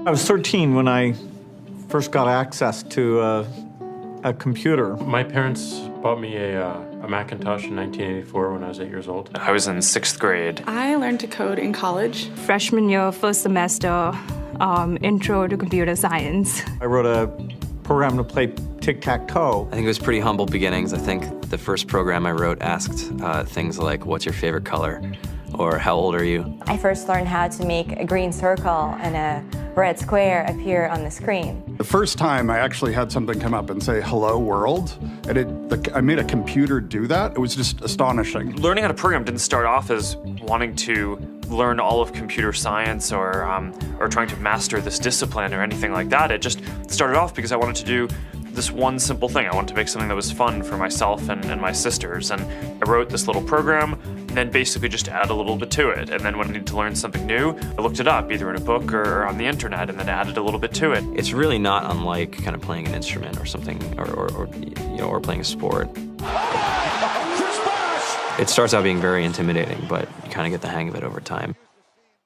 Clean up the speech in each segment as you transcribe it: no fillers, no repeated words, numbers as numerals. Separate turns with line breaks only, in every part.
I was 13 when I first got access to a computer.
My parents bought me a Macintosh in 1984 when I was 8 years old.
I was in 6th grade.
I learned to code in college.
Freshman year, first semester, intro to computer science.
I wrote a program to play tic-tac-toe.
I think it was pretty humble beginnings. I think the first program I wrote asked things like, what's your favorite color? Or how old are you?
I first learned how to make a green circle and a red square appear on the screen.
The first time I actually had something come up and say, hello world, and I made a computer do that. It was just astonishing.
Learning how to program didn't start off as wanting to learn all of computer science or trying to master this discipline or anything like that. It just started off because I wanted to do this one simple thing. I wanted to make something that was fun for myself and my sisters. And I wrote this little program and then basically just add a little bit to it. And then when I needed to learn something new, I looked it up either in a book or on the internet and then added a little bit to it.
It's really not unlike kind of playing an instrument or something, or playing a sport. It starts out being very intimidating, but you kind of get the hang of it over time.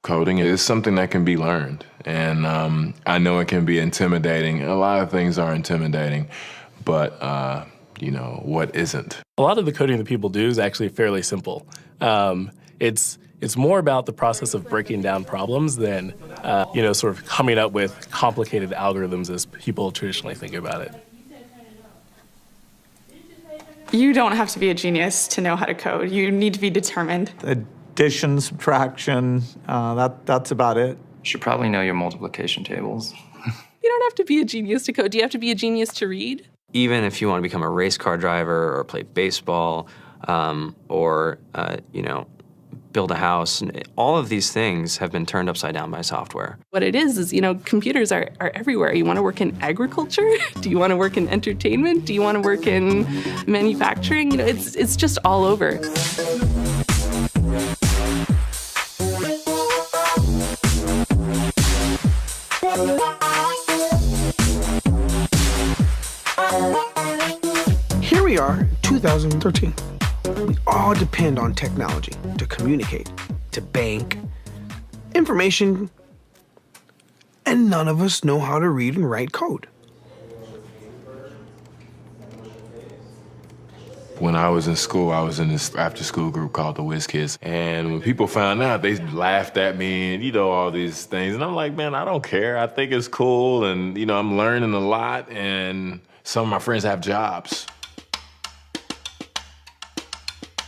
Coding is something that can be learned, and I know it can be intimidating. A lot of things are intimidating, but what isn't?
A lot of the coding that people do is actually fairly simple. It's more about the process of breaking down problems than sort of coming up with complicated algorithms as people traditionally think about it.
You don't have to be a genius to know how to code. You need to be determined.
Addition, subtraction, that's about it.
You should probably know your multiplication tables.
You don't have to be a genius to code. Do you have to be a genius to read?
Even if you want to become a race car driver or play baseball or build a house, all of these things have been turned upside down by software.
What it is computers are everywhere. You want to work in agriculture? Do you want to work in entertainment? Do you want to work in manufacturing? It's just all over.
Here we are, 2013. We all depend on technology to communicate, to bank, information, and none of us know how to read and write code.
When I was in school, I was in this after-school group called the Whiz Kids. And when people found out, they laughed at me and, all these things. And I'm like, man, I don't care. I think it's cool. And, I'm learning a lot. And some of my friends have jobs.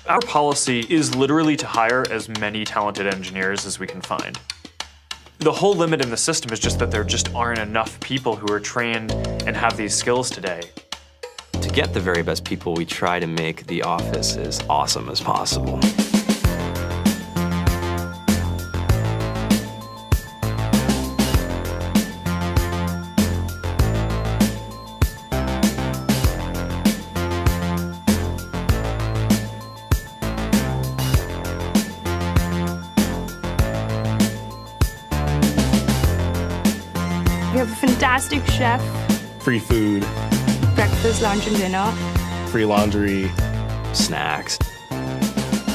Our policy is literally to hire as many talented engineers as we can find. The whole limit in the system is just that there just aren't enough people who are trained and have these skills today.
To get the very best people, we try to make the office as awesome as possible.
We have a fantastic chef.
Free food,
Breakfast, lunch, and dinner.
free laundry,
snacks,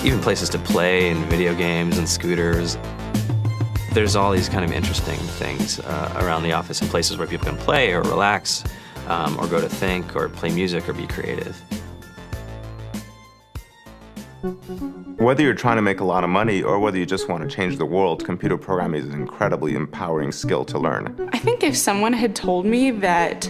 even places to play and video games and scooters. There's all these kind of interesting things around the office and places where people can play or relax or go to think or play music or be creative.
Whether you're trying to make a lot of money or whether you just want to change the world, computer programming is an incredibly empowering skill to learn.
I think if someone had told me that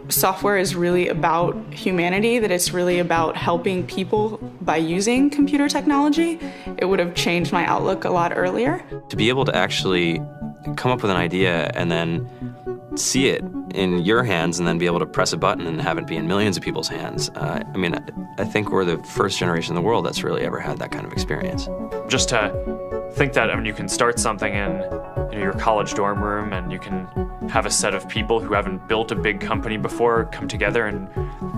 software is really about humanity, that it's really about helping people by using computer technology, it would have changed my outlook a lot earlier.
To be able to actually come up with an idea and then see it in your hands and then be able to press a button and have it be in millions of people's hands. I think we're the first generation in the world that's really ever had that kind of experience.
Just to think that, you can start something in your college dorm room and you can have a set of people who haven't built a big company before come together and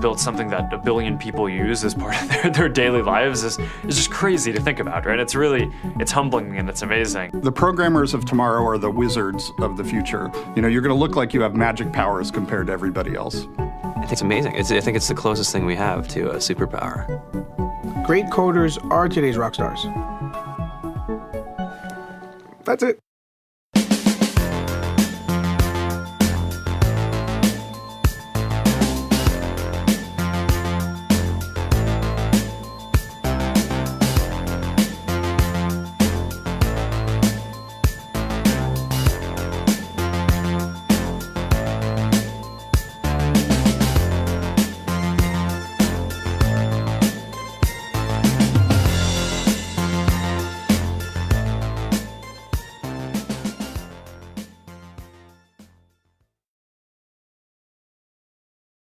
build something that 1 billion people use as part of their daily lives is just crazy to think about, right? It's humbling and it's amazing.
The programmers of tomorrow are the wizards of the future. You're going to look like you have magic powers compared to everybody else.
I think it's amazing. I think it's the closest thing we have to a superpower.
Great coders are today's rock stars. That's it.